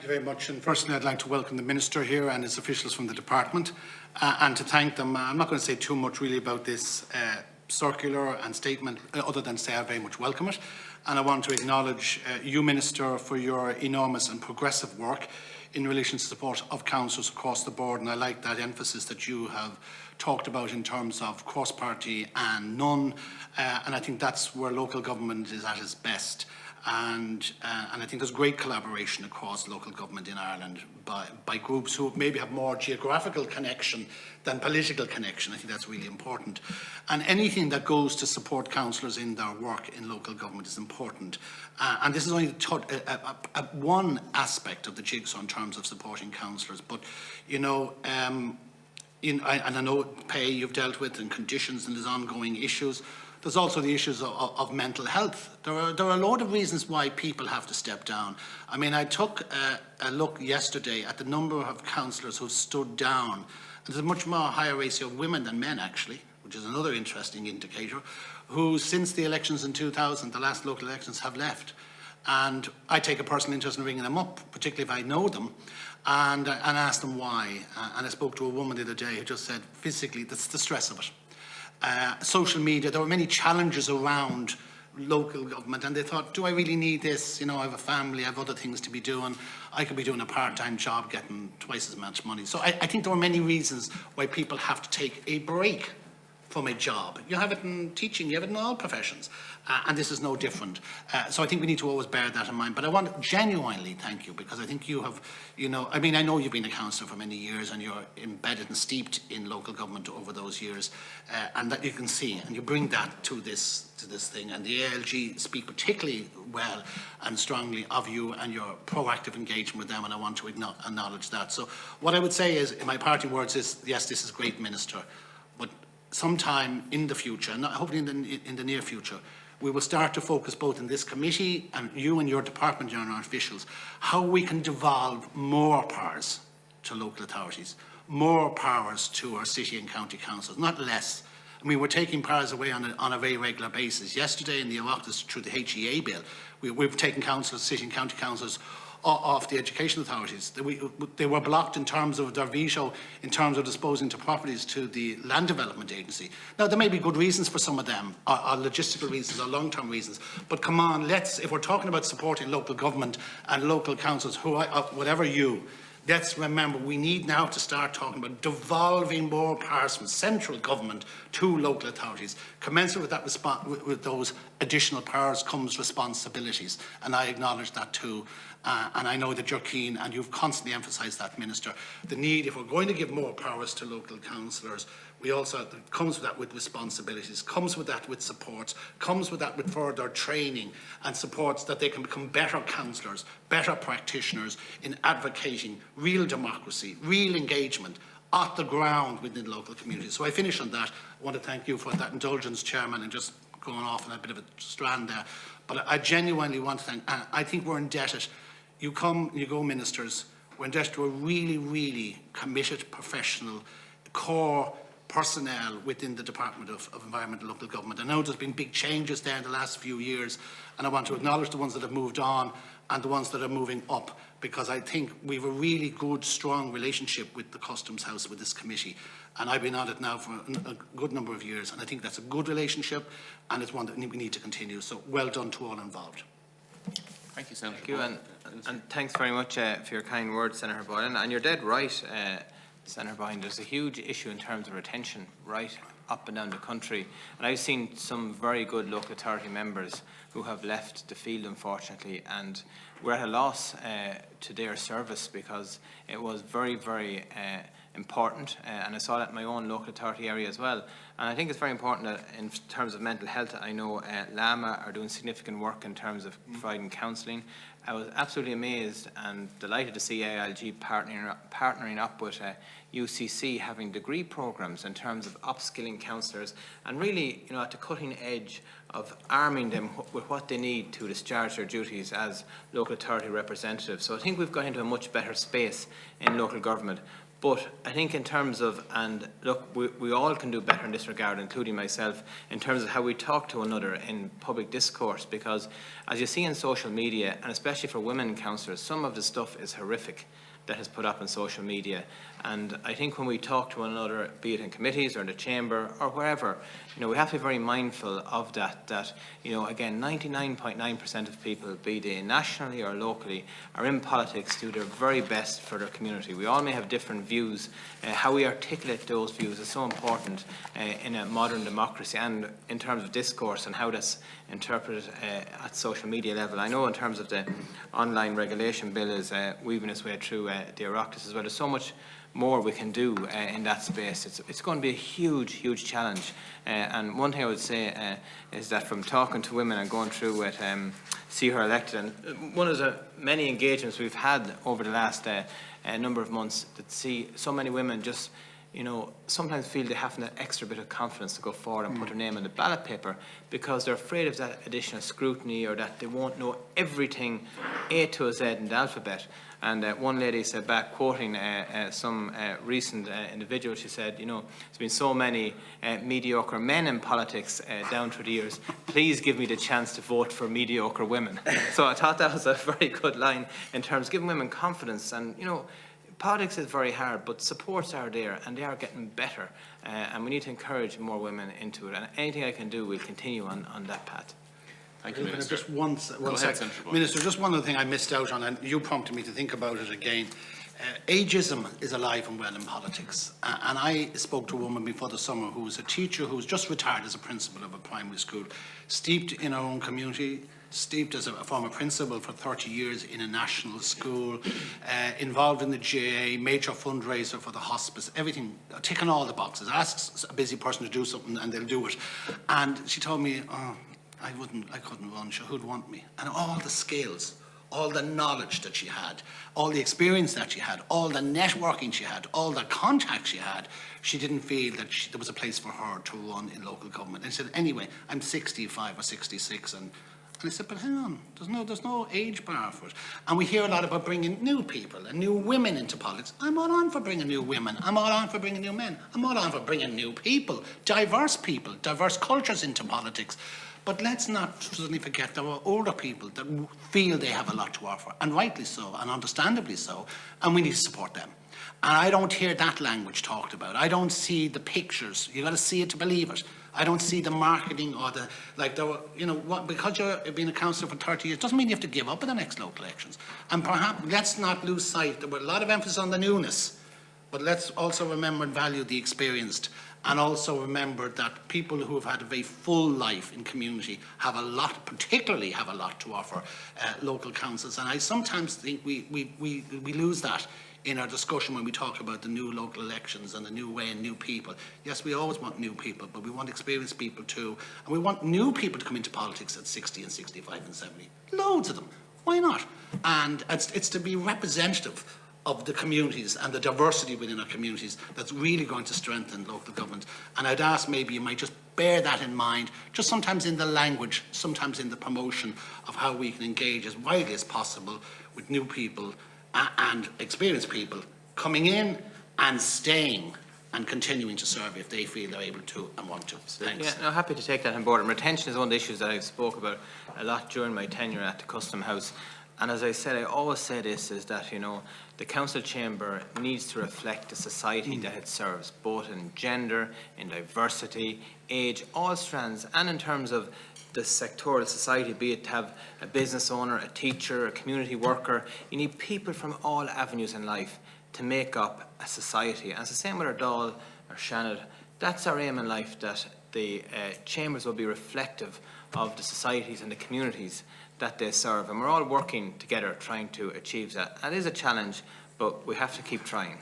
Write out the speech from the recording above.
Thank you very much. And firstly, I'd like to welcome the Minister here and his officials from the Department and to thank them. I'm not going to say too much really about this circular and statement other than say I very much welcome it. And I want to acknowledge you, Minister, for your enormous and progressive work in relation to support of councillors across the board. And I like that emphasis that you have talked about in terms of cross-party and none. And I think that's where local government is at its best. And I think there's great collaboration across local government in Ireland by groups who maybe have more geographical connection than political connection. I think that's really important. And anything that goes to support councillors in their work in local government is important. And this is only one aspect of the jigsaw in terms of supporting councillors. But, you know, and I know pay you've dealt with and conditions and there's ongoing issues. There's also the issues of mental health. There are a lot of reasons why people have to step down. I mean, I took a look yesterday at the number of councillors who stood down. And there's a much more higher ratio of women than men, actually, which is another interesting indicator, who, since the elections in 2000, the last local elections, have left. And I take a personal interest in ringing them up, particularly if I know them, and ask them why. And I spoke to a woman the other day who just said, physically, that's the stress of it. Social media, there were many challenges around local government and they thought, do I really need this? You know, I have a family, I have other things to be doing. I could be doing a part-time job getting twice as much money. So I think there are many reasons why people have to take a break from a job. You have it in teaching, you have it in all professions, and this is no different. So I think we need to always bear that in mind. But I want to genuinely thank you because I think you have, you know, I mean, I know you've been a councillor for many years and you're embedded and steeped in local government over those years, and that you can see, and you bring that to this thing. And the ALG speak particularly well and strongly of you and your proactive engagement with them, and I want to acknowledge that. So what I would say is, in my parting words, is yes, this is great, Minister, but sometime in the future, and hopefully in the near future, we will start to focus both in this committee and you and your department and our officials, how we can devolve more powers to local authorities, more powers to our city and county councils, not less. I mean, we're taking powers away on a very regular basis. Yesterday in the Oireachtas through the HEA bill, we've taken councillors, city and county councils off the education authorities. They were blocked in terms of their veto, in terms of disposing to properties to the Land Development Agency. Now, there may be good reasons for some of them, or logistical reasons, or long-term reasons, but come on, if we're talking about supporting local government and local councils, whatever let's remember we need now to start talking about devolving more powers from central government to local authorities. Commensurate with that, with those additional powers comes responsibilities, and I acknowledge that too. And I know that you're keen, and you've constantly emphasised that, Minister, the need, if we're going to give more powers to local councillors, we also, it comes with that with responsibilities, comes with that with supports, comes with that with further training and supports that they can become better councillors, better practitioners in advocating real democracy, real engagement at the ground within local communities. So I finish on that. I want to thank you for that indulgence, Chairman, and just going off on a bit of a strand there. But I genuinely want to thank, and I think we're indebted. You come, you go, ministers, we're indebted to a really, really committed, professional, core personnel within the Department of Environment and Local Government. I know there's been big changes there in the last few years, and I want to acknowledge the ones that have moved on and the ones that are moving up, because I think we have a really good, strong relationship with the Customs House, with this committee. And I've been on it now for a good number of years, and I think that's a good relationship, and it's one that we need to continue. So well done to all involved. Thank you, Senator. Thank you, and thanks very much for your kind words, Senator Boyhan. And you're dead right, Senator Boyhan. There's a huge issue in terms of retention right up and down the country. And I've seen some very good local authority members who have left the field, unfortunately, and we're at a loss to their service because it was very, very important, and I saw that in my own local authority area as well. And I think it's very important that in terms of mental health, I know LAMA are doing significant work in terms of providing counselling. I was absolutely amazed and delighted to see ALG partnering up with UCC, having degree programs in terms of upskilling counsellors and really, you know, at the cutting edge of arming them with what they need to discharge their duties as local authority representatives. So I think we've got into a much better space in local government. But I think in terms of, and look, we all can do better in this regard, including myself, in terms of how we talk to one another in public discourse, because as you see in social media, and especially for women councillors, some of the stuff is horrific that is put up on social media. And I think when we talk to one another, be it in committees or in the chamber or wherever, we have to be very mindful of that, again, 99.9% of people, be they nationally or locally, are in politics, do their very best for their community. We all may have different views. How we articulate those views is so important in a modern democracy, and in terms of discourse and how that's interpreted at social media level. I know in terms of the online regulation bill is weaving its way through the Oireachtas as well. There's so much more we can do in that space. It's going to be a huge challenge. And one thing I would say is that from talking to women and going through it, see her elected, and one of the many engagements we've had over the last number of months, that see so many women just sometimes feel they have that extra bit of confidence to go forward and put their name on the ballot paper, because they're afraid of that additional scrutiny, or that they won't know everything A to Z in the alphabet. And one lady said back, quoting some recent individual, she said, there's been so many mediocre men in politics down through the years. Please give me the chance to vote for mediocre women. So I thought that was a very good line in terms of giving women confidence. And, politics is very hard, but supports are there, and they are getting better. And we need to encourage more women into it. And anything I can do, we'll continue on that path. Thank you, Minister. Just one second. Minister, just one other thing I missed out on, and you prompted me to think about it again. Ageism is alive and well in politics. And I spoke to a woman before the summer who was a teacher who was just retired as a principal of a primary school, steeped in her own community, steeped as a former principal for 30 years in a national school, involved in the GAA, major fundraiser for the hospice, everything, ticking all the boxes. Ask a busy person to do something and they'll do it. And she told me, I couldn't run, so who'd want me? And all the skills, all the knowledge that she had, all the experience that she had, all the networking she had, all the contacts she had, she didn't feel that there was a place for her to run in local government. And she said, anyway, I'm 65 or 66, and I said, but hang on, there's no age bar for it. And we hear a lot about bringing new people and new women into politics. I'm all on for bringing new women. I'm all on for bringing new men. I'm all on for bringing new people, diverse cultures into politics. But let's not suddenly forget there are older people that feel they have a lot to offer, and rightly so, and understandably so, and we need to support them. And I don't hear that language talked about. I don't see the pictures. You've got to see it to believe it. I don't see the marketing or because you've been a councillor for 30 years doesn't mean you have to give up in the next local elections. And perhaps let's not lose sight. There was a lot of emphasis on the newness, but let's also remember and value the experienced, and also remember that people who have had a very full life in community particularly have a lot to offer local councils. And I sometimes think we lose that in our discussion when we talk about the new local elections and the new way and new people. Yes, we always want new people, but we want experienced people too. And we want new people to come into politics at 60 and 65 and 70. Loads of them. Why not? And it's to be representative of the communities and the diversity within our communities that's really going to strengthen local government. And I'd ask maybe you might just bear that in mind, just sometimes in the language, sometimes in the promotion of how we can engage as widely as possible with new people and experienced people coming in and staying and continuing to serve if they feel they're able to and want to. Thanks. Yeah, no, happy to take that on board. And retention is one of the issues that I've spoke about a lot during my tenure at the Custom House. And as I said, I always say this, is that, the council chamber needs to reflect the society that it serves, both in gender, in diversity, age, all strands, and in terms of the sectoral society, be it to have a business owner, a teacher, a community worker. You need people from all avenues in life to make up a society. And it's the same with our Dáil or Shannon. That's our aim in life, that the chambers will be reflective of the societies and the communities that they serve. And we're all working together trying to achieve that. And it is a challenge, but we have to keep trying.